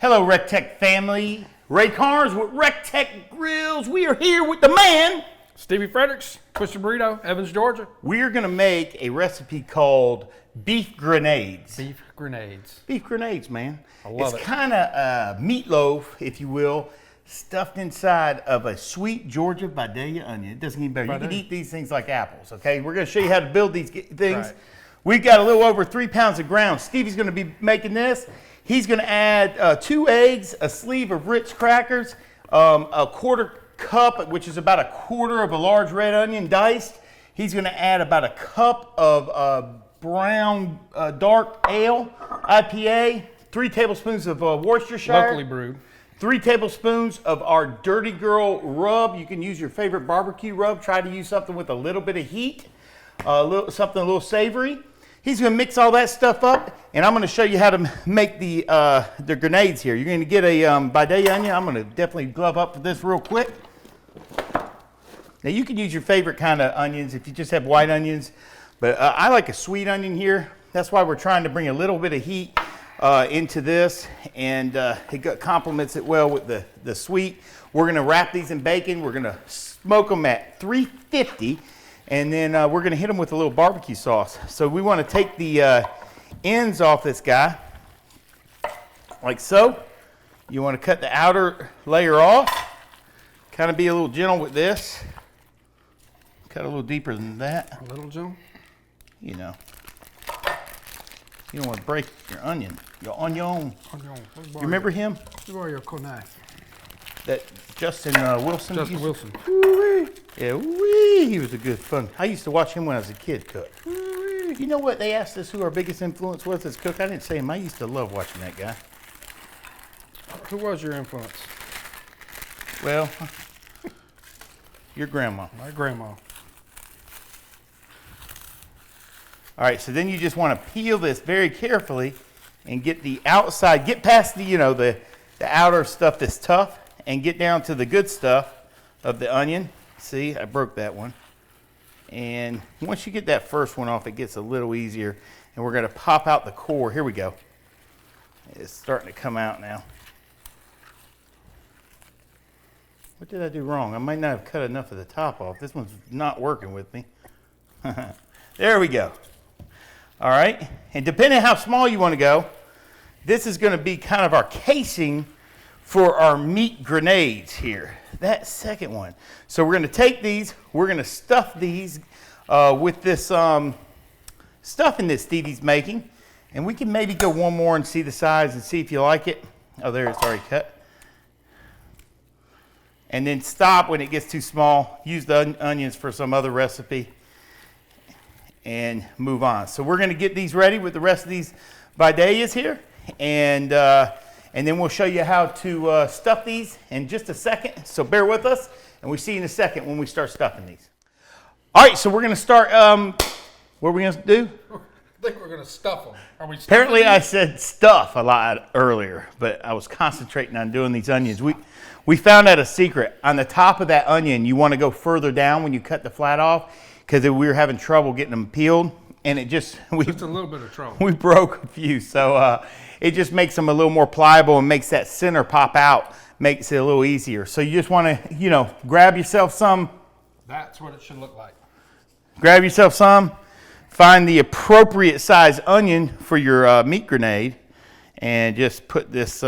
Hello, REC TEC family. Ray Carnes with REC TEC Grills. We are here with the man, Stevie Fredericks, Twisted Burrito, Evans, Georgia. We are going to make a recipe called beef grenades. Beef grenades. Beef grenades, man. I love it. It's kind of meatloaf, if you will, stuffed inside of a sweet Georgia Vidalia onion. It doesn't get better. You can eat these things like apples, okay? We're going to show you how to build these things. Right. We've got a little over 3 pounds of ground. Stevie's going to be making this. He's going to add 2 eggs, a sleeve of Ritz crackers, a quarter cup, which is about a quarter of a large red onion diced. He's going to add about a cup of brown dark ale, IPA, 3 tablespoons of Worcestershire. Locally brewed. 3 tablespoons of our Dirty Girl rub. You can use your favorite barbecue rub. Try to use something with a little bit of heat, something a little savory. He's going to mix all that stuff up, and I'm going to show you how to make the grenades here. You're going to get a Vidalia onion. I'm going to definitely glove up for this real quick. Now, you can use your favorite kind of onions if you just have white onions, but I like a sweet onion here. That's why we're trying to bring a little bit of heat into this, and it complements it well with the sweet. We're going to wrap these in bacon. We're going to smoke them at 350. And then we're going to hit them with a little barbecue sauce. So we want to take the ends off this guy, like so. You want to cut the outer layer off. Kind of be a little gentle with this. Cut a little deeper than that. A little gentle? You know. You don't want to break your onion. Your onion. You remember him? That Justin Wilson? Justin Wilson. Yeah, he was a good fun. I used to watch him when I was a kid cook. You know what? They asked us who our biggest influence was as cook. I didn't say him. I used to love watching that guy. Who was your influence? Well, your grandma. My grandma. All right, so then you just want to peel this very carefully and get the outside, get past the, the outer stuff that's tough and get down to the good stuff of the onion. See, I broke that one. And once you get that first one off, it gets a little easier. And we're going to pop out the core. Here we go. It's starting to come out now. What did I do wrong? I might not have cut enough of the top off. This one's not working with me. There we go. All right. And depending on how small you want to go, this is going to be kind of our casing for our meat grenades here. That second one. So we're going to take these, we're going to stuff these with this stuffing that Stevie's making. And we can maybe go one more and see the size and see if you like it. Oh, there, it's already cut. And then stop when it gets too small. Use the onions for some other recipe and move on. So we're going to get these ready with the rest of these Vidalias here. And then we'll show you how to stuff these in just a second. So bear with us, and we'll see you in a second when we start stuffing these. All right, so we're going to start. What are we going to do? I think we're going to stuff them. Are we? Apparently, I said stuff a lot earlier, but I was concentrating on doing these onions. We found out a secret. On the top of that onion, you want to go further down when you cut the flat off, because we were having trouble getting them peeled, and it just a little bit of trouble. We broke a few, so it just makes them a little more pliable and makes that center pop out, makes it a little easier. So you just want to, grab yourself some. That's what it should look like. Grab yourself some. Find the appropriate size onion for your meat grenade, and just put this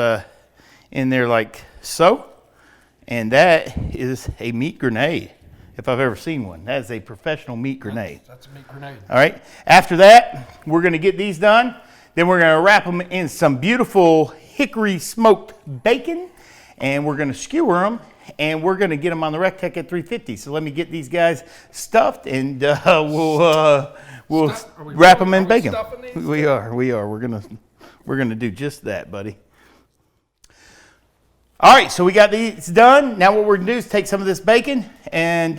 in there like so. And that is a meat grenade, if I've ever seen one. That is a professional meat grenade. That's a meat grenade. All right. After that, we're going to get these done. Then we're going to wrap them in some beautiful hickory smoked bacon, and we're going to skewer them, and we're going to get them on the REC TEC at 350. So let me get these guys stuffed, and we'll wrap them in bacon. We are. We're gonna do just that, buddy. All right, so we got these done. Now what we're gonna do is take some of this bacon, and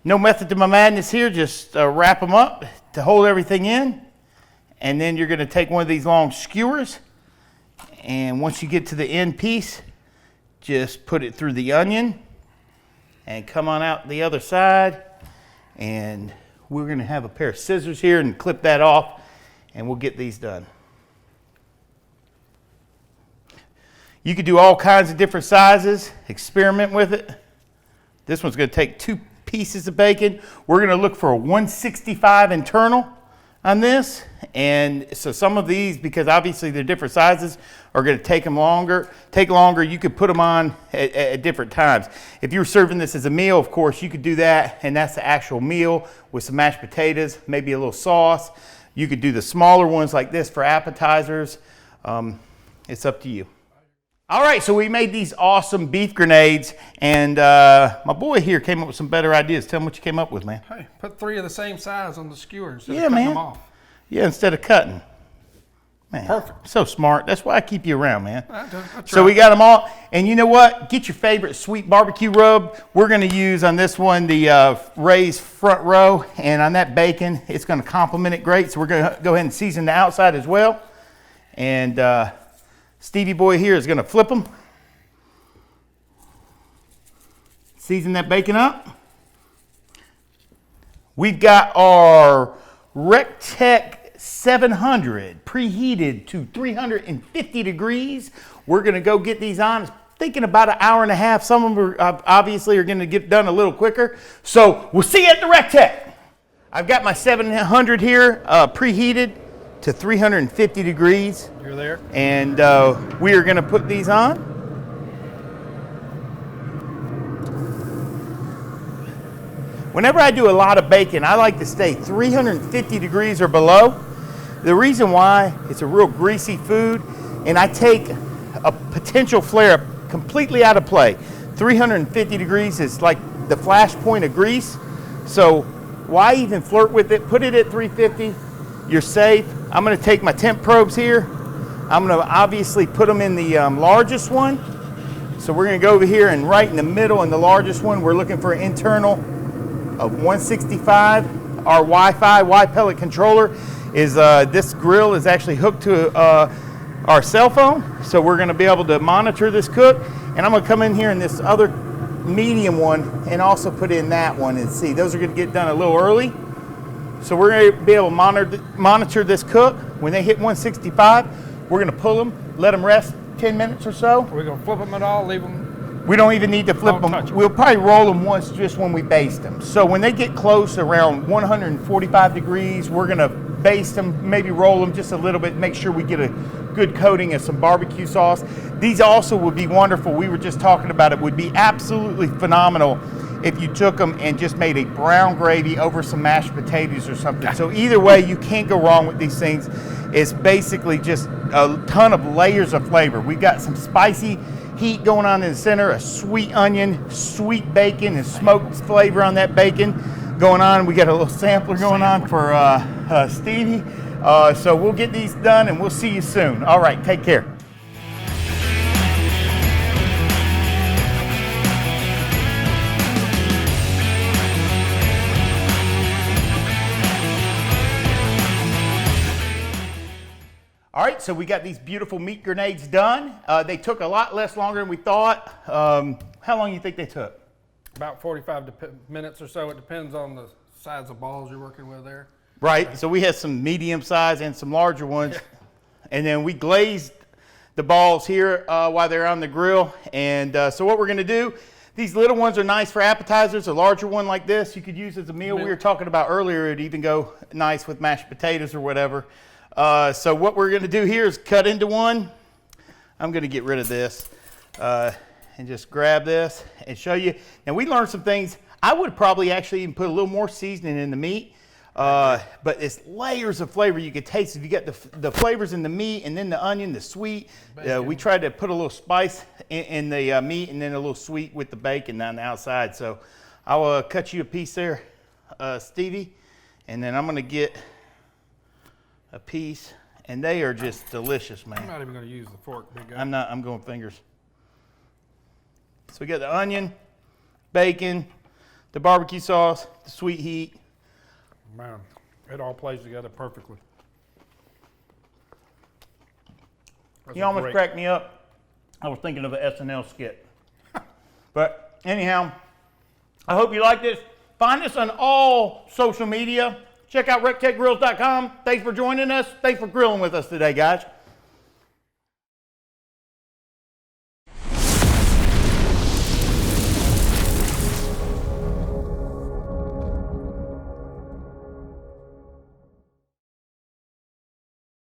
no method to my madness here. Just wrap them up to hold everything in. And then you're going to take one of these long skewers, and once you get to the end piece, just put it through the onion and come on out the other side. And we're going to have a pair of scissors here and clip that off, and we'll get these done. You could do all kinds of different sizes, experiment with it. This one's going to take 2 pieces of bacon. We're going to look for a 165 internal on this. And so some of these, because obviously they're different sizes, are going to take longer. You could put them on at different times. If you were serving this as a meal, of course, you could do that, and that's the actual meal with some mashed potatoes, maybe a little sauce. You could do the smaller ones like this for appetizers. It's up to you. All right, so we made these awesome beef grenades, and my boy here came up with some better ideas. Tell him what you came up with, man. Hey, put 3 of the same size on the skewer instead Yeah, of cutting man. them off. Yeah, instead of cutting. Man, Perfect. so smart. That's why I keep you around, man. I So we got them all. And you know what? Get your favorite sweet barbecue rub. We're going to use on this one the raised front row. And on that bacon, it's going to complement it great. So we're going to go ahead and season the outside as well. And Stevie boy here is going to flip them. Season that bacon up. We've got our REC TEC 700 preheated to 350 degrees. We're going to go get these on. Thinking about an hour and a half. Some of them are, obviously are going to get done a little quicker. So we'll see you at the REC TEC. I've got my 700 here preheated to 350 degrees. You're there. And we are going to put these on. Whenever I do a lot of bacon, I like to stay 350 degrees or below. The reason why, it's a real greasy food, and I take a potential flare-up completely out of play. 350 degrees is like the flash point of grease. So why even flirt with it? Put it at 350. You're safe. I'm going to take my temp probes here. I'm going to obviously put them in the largest one. So we're going to go over here, and right in the middle in the largest one, we're looking for an internal of 165. Our Wi-Fi Y-pellet controller is, this grill is actually hooked to our cell phone. So we're going to be able to monitor this cook. And I'm going to come in here in this other medium one and also put in that one and see. Those are going to get done a little early. So we're going to be able to monitor this cook. When they hit 165, we're going to pull them, let them rest 10 minutes or so. We're going to flip them at all, leave them. We don't even need to flip them. We'll probably roll them once just when we baste them. So when they get close around 145 degrees, we're going to baste them, maybe roll them just a little bit, make sure we get a good coating of some barbecue sauce. These also would be wonderful. We were just talking about it. Would be absolutely phenomenal if you took them and just made a brown gravy over some mashed potatoes or something. So either way, you can't go wrong with these things. It's basically just a ton of layers of flavor. We've got some spicy heat going on in the center, a sweet onion, sweet bacon, and smoked flavor on that bacon going on. We got a little sampler going on for Stevie. So we'll get these done and we'll see you soon. All right, take care. All right, so we got these beautiful meat grenades done. They took a lot less longer than we thought. How long do you think they took? About 45 minutes or so. It depends on the size of balls you're working with there. Right, so we had some medium size and some larger ones. And then we glazed the balls here while they're on the grill. And so what we're gonna do, these little ones are nice for appetizers. A larger one like this you could use as a meal. We were talking about earlier, it'd even go nice with mashed potatoes or whatever. So what we're gonna do here is cut into one. I'm gonna get rid of this and just grab this and show you. Now we learned some things. I would probably actually even put a little more seasoning in the meat, but it's layers of flavor you could taste. If you get the flavors in the meat and then the onion, the sweet, we tried to put a little spice in the meat and then a little sweet with the bacon on the outside. So I'll cut you a piece there, Stevie, and then I'm gonna get a piece, and they are just delicious, man. I'm not even going to use the fork, big guy. I'm going fingers. So we got the onion, bacon, the barbecue sauce, the sweet heat. Man, it all plays together perfectly. You almost cracked me up. I was thinking of an SNL skit. But anyhow, I hope you like this. Find us on all social media. Check out rectechgrills.com. Thanks for joining us. Thanks for grilling with us today, guys.